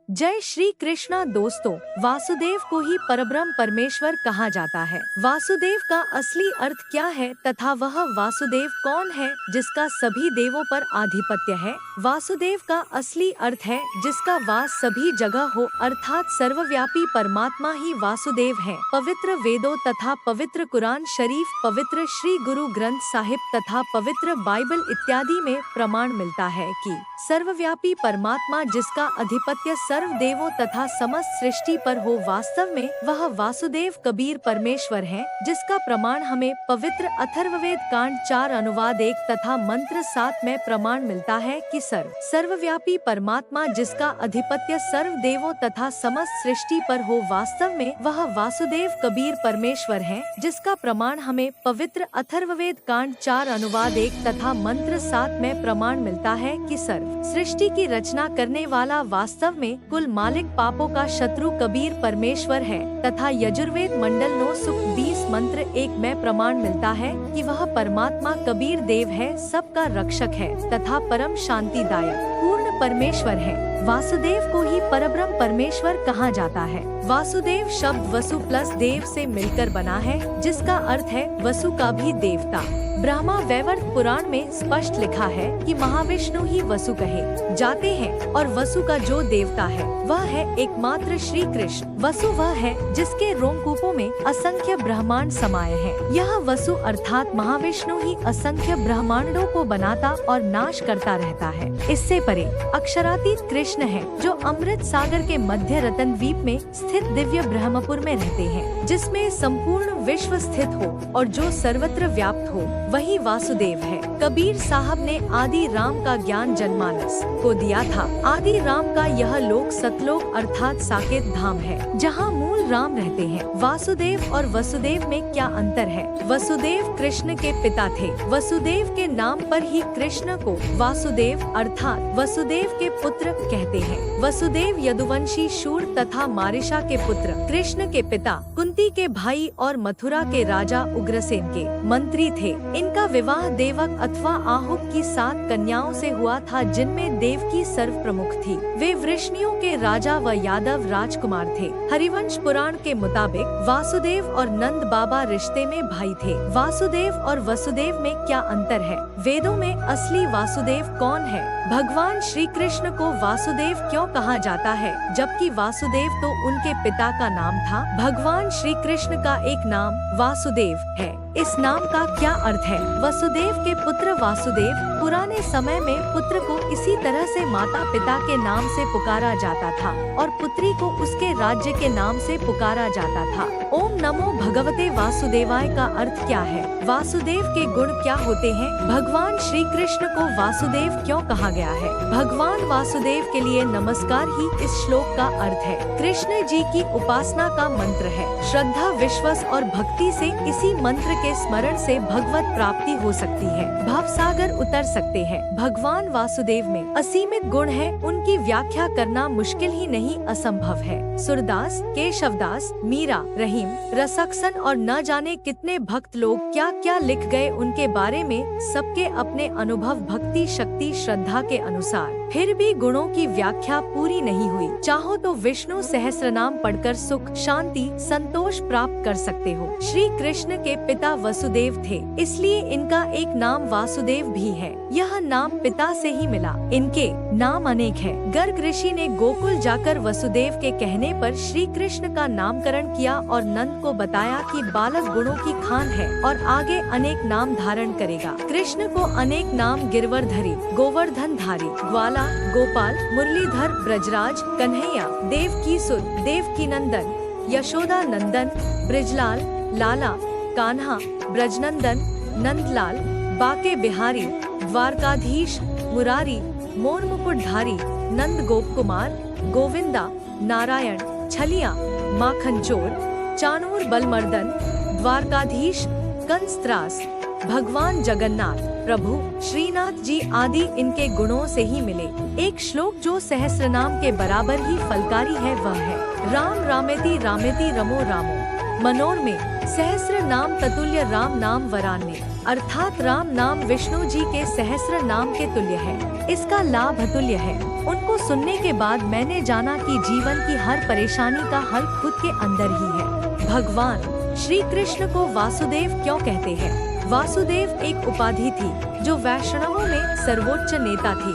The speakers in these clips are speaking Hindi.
जय श्री कृष्णा दोस्तों, वासुदेव को ही परब्रह्म परमेश्वर कहा जाता है। वासुदेव का असली अर्थ क्या है तथा वह वासुदेव कौन है जिसका सभी देवों पर आधिपत्य है। वासुदेव का असली अर्थ है जिसका वास सभी जगह हो, अर्थात सर्वव्यापी परमात्मा ही वासुदेव है। पवित्र वेदों तथा पवित्र कुरान शरीफ, पवित्र श्री गुरु ग्रंथ साहिब तथा पवित्र बाइबल इत्यादि में प्रमाण मिलता है कि सर्वव्यापी परमात्मा जिसका अधिपत्य सर्व देवों तथा समस्त सृष्टि पर हो, वास्तव में वह वासुदेव कबीर परमेश्वर है, जिसका प्रमाण हमें पवित्र अथर्ववेद कांड 4 अनुवाद 1 तथा मंत्र 7 में प्रमाण मिलता है कि सर्वव्यापी परमात्मा जिसका अधिपत्य सर्व देवों तथा समस्त सृष्टि पर हो, वास्तव में वह वासुदेव कबीर परमेश्वर है, जिसका प्रमाण हमें पवित्र अथर्ववेद कांड 4 अनुवाद 1 तथा मंत्र 7 में प्रमाण मिलता है कि सृष्टि की रचना करने वाला वास्तव में कुल मालिक पापों का शत्रु कबीर परमेश्वर है तथा यजुर्वेद मंडल 9 सूक्त 20 मंत्र 1 में प्रमाण मिलता है कि वह परमात्मा कबीर देव है, सबका रक्षक है तथा परम शांतिदायक पूर्ण परमेश्वर है। वासुदेव को ही परब्रह्म परमेश्वर कहा जाता है। वासुदेव शब्द वसु प्लस देव से मिलकर बना है, जिसका अर्थ है वसु का भी देवता। ब्रह्मा वैवर्त पुराण में स्पष्ट लिखा है कि महाविष्णु ही वसु कहे जाते हैं और वसु का जो देवता है वह है एकमात्र श्री कृष्ण। वसु वह है जिसके रोमकूपों में असंख्य ब्रह्मांड समाये हैं। यह वसु अर्थात महाविष्णु ही असंख्य ब्रह्मांडों को बनाता और नाश करता रहता है। इससे परे अक्षरातीत कृष्ण है जो अमृत सागर के मध्य रतन द्वीप में स्थित दिव्य ब्रह्मपुर में रहते हैं, जिसमें संपूर्ण विश्व स्थित हो और जो सर्वत्र व्याप्त हो, वही वासुदेव है। कबीर साहब ने आदि राम का ज्ञान जनमानस को दिया था। आदि राम का यह लोक सतलोक अर्थात साकेत धाम है, जहाँ मूल राम रहते हैं। वासुदेव और वसुदेव में क्या अंतर है? वसुदेव कृष्ण के पिता थे। वसुदेव के नाम पर ही कृष्ण को वासुदेव अर्थात वसुदेव के पुत्र कहते हैं। वसुदेव यदुवंशी शूर तथा मारिशा के पुत्र, कृष्ण के पिता कुंती के भाई और मथुरा के राजा उग्रसेन के मंत्री थे। इनका विवाह देवक अथवा आहुक की 7 कन्याओं से हुआ था, जिनमें देवकी सर्व प्रमुख थी। वे वृष्णियों के राजा व यादव राजकुमार थे। हरिवंश पुराण के मुताबिक वासुदेव और नंद बाबा रिश्ते में भाई थे। वासुदेव और वसुदेव में क्या अंतर है? वेदों में असली वासुदेव कौन है? भगवान श्री कृष्ण को वासुदेव क्यों कहा जाता है, जबकि वासुदेव तो उनके पिता का नाम था? भगवान श्री कृष्ण का एक नाम वासुदेव है। इस नाम का क्या अर्थ है? वसुदेव के पुत्र वासुदेव। पुराने समय में पुत्र को इसी तरह से माता पिता के नाम से पुकारा जाता था और पुत्री को उसके राज्य के नाम से पुकारा जाता था। ओम नमो भगवते वासुदेवाय का अर्थ क्या है? वासुदेव के गुण क्या होते हैं? भगवान श्री कृष्ण को वासुदेव क्यों कहा गया है? भगवान वासुदेव के लिए नमस्कार ही इस श्लोक का अर्थ है। कृष्ण जी की उपासना का मंत्र है। श्रद्धा, विश्वास और भक्ति से इसी मंत्र के स्मरण से भगवत प्राप्ति हो सकती है, भवसागर उतर सकते हैं। भगवान वासुदेव में असीमित गुण है, उनकी व्याख्या करना मुश्किल ही नहीं असंभव है। सूरदास, केशवदास, मीरा, रहीम, रसक्सन और न जाने कितने भक्त लोग क्या क्या लिख गए उनके बारे में। सबके अपने अनुभव, भक्ति, शक्ति, श्रद्धा के अनुसार। फिर भी गुणों की व्याख्या पूरी नहीं हुई। चाहो तो विष्णु सहस्रनाम पढ़कर सुख, शांति, संतोष प्राप्त कर सकते हो। श्री कृष्ण के पिता वसुदेव थे, इसलिए इनका एक नाम वासुदेव भी है। यह नाम पिता से ही मिला। इनके नाम अनेक है। गर्ग ऋषि ने गोकुल जाकर वसुदेव के कहने पर श्री कृष्ण का नामकरण किया और नंद को बताया कि बालक गुणों की खान है और आगे अनेक नाम धारण करेगा। कृष्ण को अनेक नाम गिरवरधरी, गोवर्धनधारी, ग्वाला, गोपाल, मुरलीधर, ब्रजराज, कन्हैया, देवकी सुत, देवकी नंदन, यशोदा नंदन, ब्रिजलाल, लाला, कान्हा, ब्रजनंदन, नंदलाल, बाके बिहारी, द्वारकाधीश, मुरारी, मोर मुकुटधारी, नंद गोप कुमार, गोविंदा, नारायण, छलिया, माखन चोर, चानूर बलमर्दन, द्वारकाधीश, कंसत्रास, भगवान जगन्नाथ, प्रभु श्रीनाथ जी आदि इनके गुणों से ही मिले। एक श्लोक जो सहस्रनाम के बराबर ही फलकारी है वह है राम रामेति रामेति रमो रामो। मनोर में सहस्र नाम ततुल्य राम नाम वरान्य, अर्थात राम नाम विष्णु जी के सहस्र नाम के तुल्य है। इसका लाभ अतुल्य है। उनको सुनने के बाद मैंने जाना कि जीवन की हर परेशानी का हल खुद के अंदर ही है। भगवान श्री कृष्ण को वासुदेव क्यों कहते हैं? वासुदेव एक उपाधि थी जो वैष्णवों में सर्वोच्च नेता थी,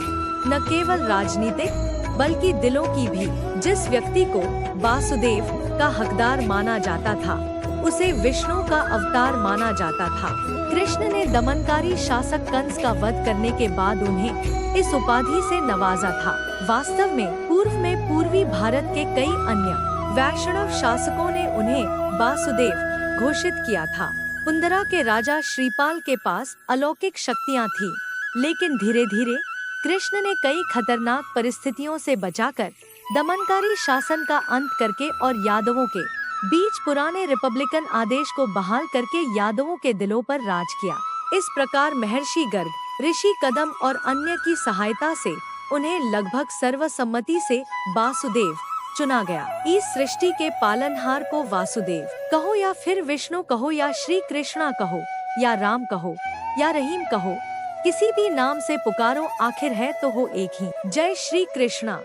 न केवल राजनीतिक बल्कि दिलों की भी। जिस व्यक्ति को वासुदेव का हकदार माना जाता था उसे विष्णु का अवतार माना जाता था। कृष्ण ने दमनकारी शासक कंस का वध करने के बाद उन्हें इस उपाधि से नवाजा था। वास्तव में पूर्व में पूर्वी भारत के कई अन्य वैष्णव शासकों ने उन्हें वासुदेव घोषित किया था। कुंदरा के राजा श्रीपाल के पास अलौकिक शक्तियां थीं, लेकिन धीरे धीरे कृष्ण ने कई खतरनाक परिस्थितियों से बचाकर दमनकारी शासन का अंत करके और यादवों के बीच पुराने रिपब्लिकन आदेश को बहाल करके यादवों के दिलों पर राज किया। इस प्रकार महर्षि गर्ग, ऋषि कदम और अन्य की सहायता से उन्हें लगभग सर्वसम्मति से वासुदेव चुना गया। इस सृष्टि के पालनहार को वासुदेव कहो या फिर विष्णु कहो या श्री कृष्णा कहो या राम कहो या रहीम कहो, किसी भी नाम से पुकारो, आखिर है तो हो एक ही। जय श्री कृष्णा।